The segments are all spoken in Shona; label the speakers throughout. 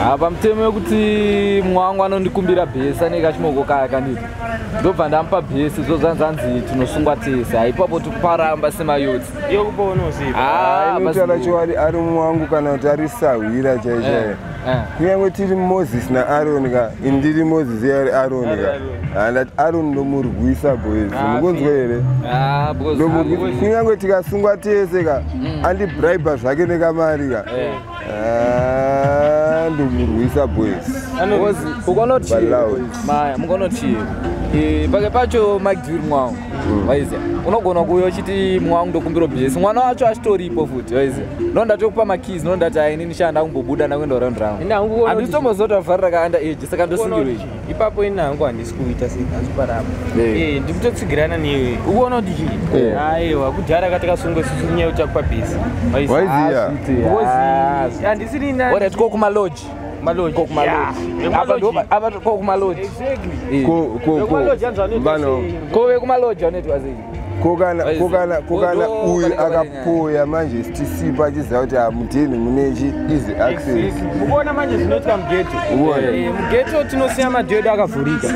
Speaker 1: Apa mtemo wekuti mwangu anondikumbira bhesi neka chimoko kaya kanidi. Ndobva ndamupa bhesi zozvanzanzi tinosungwa tese. Haipapo tuparamba semayotsi.
Speaker 2: Iyo kupono usiku.
Speaker 3: Inotara chiwari ari mwangu kana kuti ari sahwira chaichaiyo. Kunyange tiri Moses naAroni ka, indiri Moses yari Aroni ka. Andati Aroni ndomurwisa boys. Mukunzwa here? Kunyange tikasungwa tese ka, andibraiba zvake nekamari ka. Ndomurwisa boys.
Speaker 1: Ukonoti maya mukonoti pake pacho magdiri mwangu waiziya unogona kuuya uchiti mwangu ndokumbira bhesi mwana wacho achitoripo futi waiziya ndonda tokupa makizi ndondati ai inini shanda kumbobuda ndakuenda round round handisitombozota vhari rakaanda age saka ndosungirwa ichi
Speaker 2: ipapo ina hangu handisi kuita sekanziparapa ndikutotsigirana newe ukuona kuti chii aiwa kudhara katakasungwa susu nyaya kuti takupa bhesi
Speaker 3: waiziya
Speaker 2: handisirina
Speaker 1: ora tiko kumaloji kumaloji kove kumaloji aneti wazii
Speaker 3: kokana uyu akapoya manje tisipa achiziva kuti hamuteni munechi easy access.
Speaker 2: Mukuona manje zvinoitika mugeto. Mugeto tinosiya madhodha akavhurika.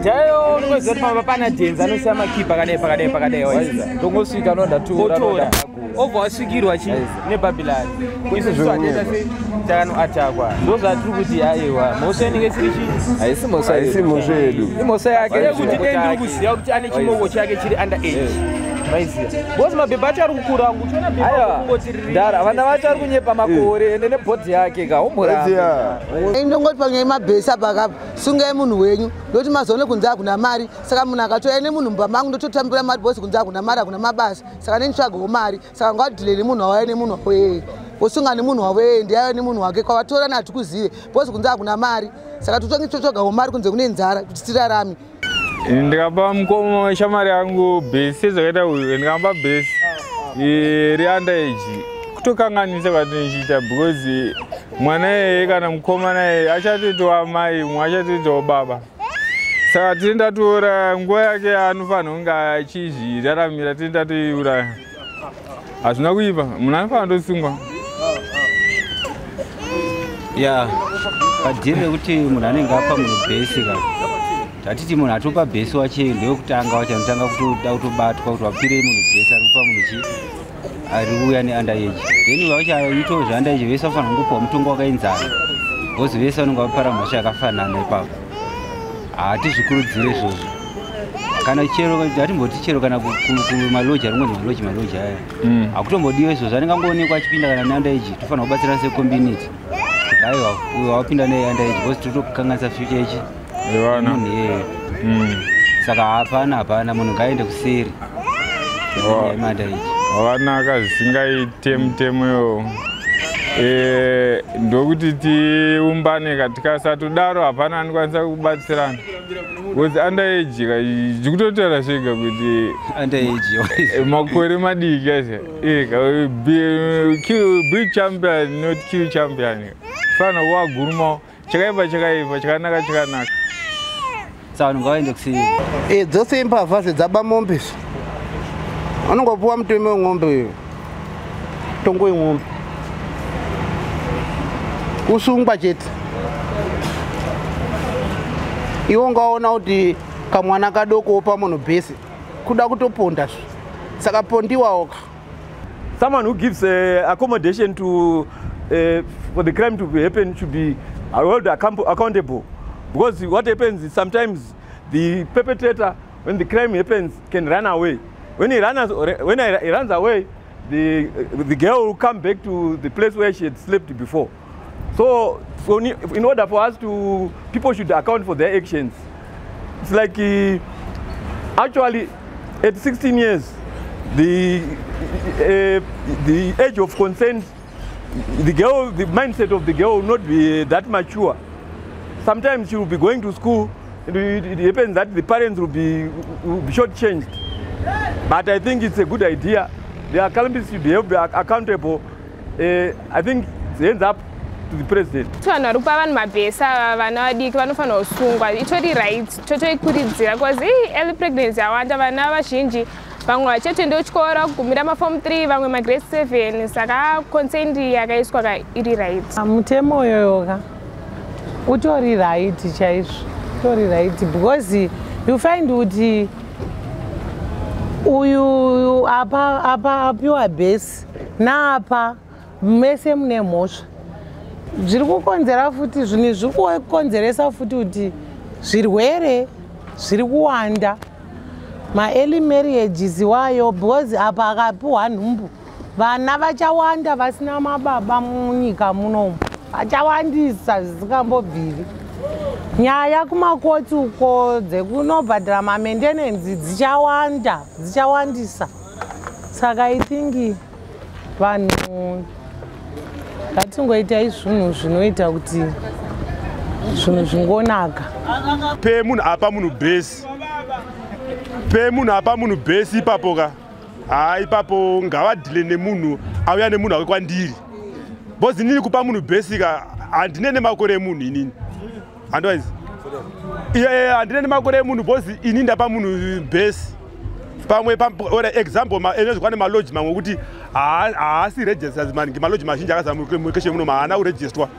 Speaker 2: Chaiyo unongoziva kuti pamba pana dhenzi anosiya makipa pakadai
Speaker 1: ndongosvika nondatora
Speaker 2: obva wasvikirwa chi nebhabhilani isu zvatoita setakanoatakwa ndozvatiri kuti aiwa mhosva inenge siri chii
Speaker 3: haisi mhosva yedu
Speaker 1: imhosva yake
Speaker 2: kuti ndiri kuziva kuti ane chimoko chake chiri under age maiziya bosi mabhebha acho ari kukura angu uchiona bhebha
Speaker 1: ndara vana vacho ari kunyepa makore ende nebhodhi yake ka umuramba
Speaker 4: ndongoti panyaya yemabhesi apa akapa sungai munhu wenyu ndokuti mazoone kunze hakuna mari saka munhu akatoya nemunhu mumba mangu ndototambira mari bosi kunze hakuna mari hakuna mabasa saka nenditsvagawo mari saka ngadhileni munhu wawaya nemunhu wako yeye wosunga nemunhu wako yeye ndiyaya nemunhu wake kwavatora natikuzive bosi kunze hakuna mari saka totonge totsvagawo mari kunze kune nzara kuti tirarame.
Speaker 5: Ndikapa mukoma shamari yangu bhesi zvakaita uyu ndikamba bhesi rianda age kutokanganisa kwatinochiita because mwana yeye kana mukoma naye achatoitawo mai mwe achatoitawo baba saka tindatora nguva yake anofanira kunge achizviraramira tindatoiuraya hazvina kuipa munhu anofanira ndosungwa
Speaker 6: padhiri rekuti munhu anenge apa munhu bhesi ka tatiti munhu atopa bhesi wache ndeyokutanga wachanotanga kutoda kutobatwa kuti wapire munhu bhesi ari kupa munhu chi ari uya neanda age then vachaitawo zveanda age vese vafanira kungopiwa mutongo wakaenzana bhozi vese vanenge vapara mhosva yakafanana ipapo hatizvikurudzire izvozvo kana chero hatimboti chero kana kumaloji aringoni maloji aya hakutombodiwa izvozvo anenge angoonekwa achipinda kana neanda age tofanira kubatsirana secommunity kuti aiwa uyo wapinda neanda age bhozi totokanganisa future ichi munhu iyeye saka hapana munhu ngaende kuseri manda ichi
Speaker 5: wakanaka zvisingaite mutemo iwowo ndokuti tiumbane tikasatodaro hapana anokwanisa kubatsirana because underage zvikutotaura zvega kuti makore madiki ase be champion not kill champion fana wagurumawo chakaipa chakanaka
Speaker 6: saka vanhu ngavaende kuseri
Speaker 4: dzose imbavha zvedzaba mombe anongopuwa mutemo wemombe tongo yemombe kusungwa chete iwo ungaona kuti kamwana kadoko pamunhu bhesi kuda kutoponda saka pondiwawo
Speaker 2: someone who gives accommodation to for the crime to happen should be held accountable, because what happens is sometimes the perpetrator, when the crime happens, can run away. When he runs away, the girl will come back to the place where she had slept before. So in order for us to, people should account for their actions. It's like actually at 16 years, the age of consent, the mindset of the girl will not be that mature. Sometimes she will be going to school, and it happens that the parents will be shortchanged. But I think it's a good idea. The accountants should be accountable. I think it ends up to the president.
Speaker 7: Vanhu vari kupa vanhu mabhesi ava vana vadiki vanofanira kusungwa itori right totoikurudzira because early pregnancy yawanda vana vazhinji vamwe vachitoenda kuchikoro kugumira maform 3 vamwe magrade 7 saka consent yakaiswa iri right
Speaker 8: mutemo uyoyoka
Speaker 4: utori right chaizvo, utori right because you find kuti uyu apa apiwa base naapa mese mune mhosva zviri kukonzera futi zvinhu zviri kukonzeresa futi kuti zvirwere zviri kuwanda ma-early marriages wayo because apa akapiwa nhumbu vana vachawanda vasina mababa munyika munomu vachawandisa zvisingambobviri nyaya kumakoti uko dzekunobhadhara mamentenensi dzichawandisa saka I think vanhu ngatingoitai zvinhu zvinoita kuti zvinhu zvingonaka
Speaker 2: pe munhu apa munhu base ipapo ka ipapo ngavadhile nemunhu auya nemunhu wake kwandiri because inini kupa munhu base ka handine nemakore emunhu inini handwise handine nemakore emunhu because inini ndapa munhu base pamwe example enozvikwa nemaloji mamwe kuti haasi registers mani maloji mazhinji akazamukeshe muno haana kuregistwa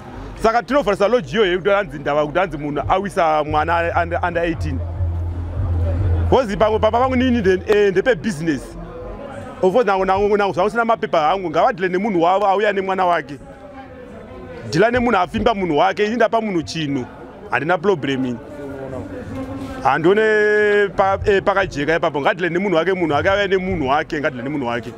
Speaker 2: saka tinofarisa loji iyoyo kuti anzi ndava kuti anzi munhu awisa mwana under 18 because pamwe papa pangu nini ndepebusiness ofo nangu zvausina mapepa hangu ngavadhile nemunhu wavo auya nemwana wake dhila nemunhu afimba munhu wake ini ndapa munhu chinhu handina problem ini handione pakajeka ipapo ngadhile nemunhu wake auya nemunhu wake ngadhile nemunhu wake